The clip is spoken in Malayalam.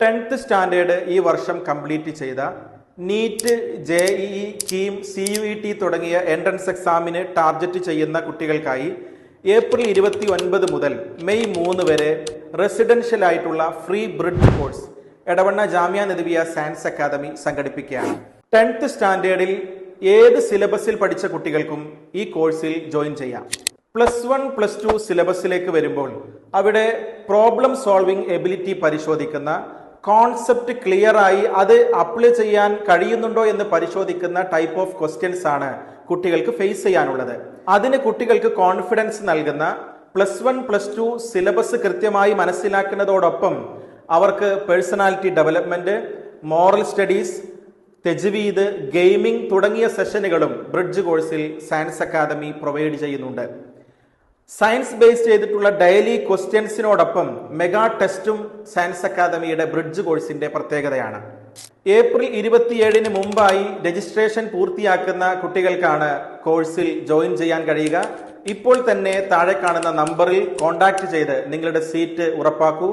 10th സ്റ്റാൻഡേർഡ് ഈ വർഷം കംപ്ലീറ്റ് ചെയ്ത നീറ്റ്, JEE, കീം, CUET തുടങ്ങിയ എൻട്രൻസ് എക്സാമിന് ടാർഗറ്റ് ചെയ്യുന്ന കുട്ടികൾക്കായി ഏപ്രിൽ 29 മുതൽ മെയ് 3 വരെ റെസിഡൻഷ്യൽ ആയിട്ടുള്ള ഫ്രീ ബ്രിഡ്ജ് കോഴ്സ് എടവണ്ണ ജാമ്യ നദിവിയ സയൻസ് അക്കാദമി സംഘടിപ്പിക്കുകയാണ്. 10th സ്റ്റാൻഡേർഡിൽ ഏത് സിലബസിൽ പഠിച്ച കുട്ടികൾക്കും ഈ കോഴ്സിൽ ജോയിൻ ചെയ്യാം. +1, +2 സിലബസിലേക്ക് വരുമ്പോൾ അവിടെ പ്രോബ്ലം സോൾവിംഗ് എബിലിറ്റി പരിശോധിക്കുന്ന, കോൺസെപ്റ്റ് ക്ലിയർ ആയി അത് അപ്ലൈ ചെയ്യാൻ കഴിയുന്നുണ്ടോ എന്ന് പരിശോധിക്കുന്ന ടൈപ്പ് ഓഫ് ക്വസ്റ്റ്യൻസ് ആണ് കുട്ടികൾക്ക് ഫേസ് ചെയ്യാനുള്ളത്. അതിന് കുട്ടികൾക്ക് കോൺഫിഡൻസ് നൽകുന്ന +1, +2 സിലബസ് കൃത്യമായി മനസ്സിലാക്കുന്നതോടൊപ്പം അവർക്ക് പേഴ്സണാലിറ്റി ഡെവലപ്മെന്റ്, മോറൽ സ്റ്റഡീസ്, തെജ്വീദ്, ഗെയിമിംഗ് തുടങ്ങിയ സെഷനുകളും ബ്രിഡ്ജ് കോഴ്സിൽ സയൻസ് അക്കാദമി പ്രൊവൈഡ് ചെയ്യുന്നുണ്ട്. സയൻസ് ബേസ് ചെയ്തിട്ടുള്ള ഡെയിലി ക്വസ്റ്റ്യൻസിനോടൊപ്പം മെഗാ ടെസ്റ്റും സയൻസ് അക്കാദമിയുടെ ബ്രിഡ്ജ് കോഴ്സിന്റെ പ്രത്യേകതയാണ്. ഏപ്രിൽ 27 മുമ്പായി രജിസ്ട്രേഷൻ പൂർത്തിയാക്കുന്ന കുട്ടികൾക്കാണ് കോഴ്സിൽ ജോയിൻ ചെയ്യാൻ കഴിയുക. ഇപ്പോൾ തന്നെ താഴെ കാണുന്ന നമ്പറിൽ കോൺടാക്ട് ചെയ്ത് നിങ്ങളുടെ സീറ്റ് ഉറപ്പാക്കൂ.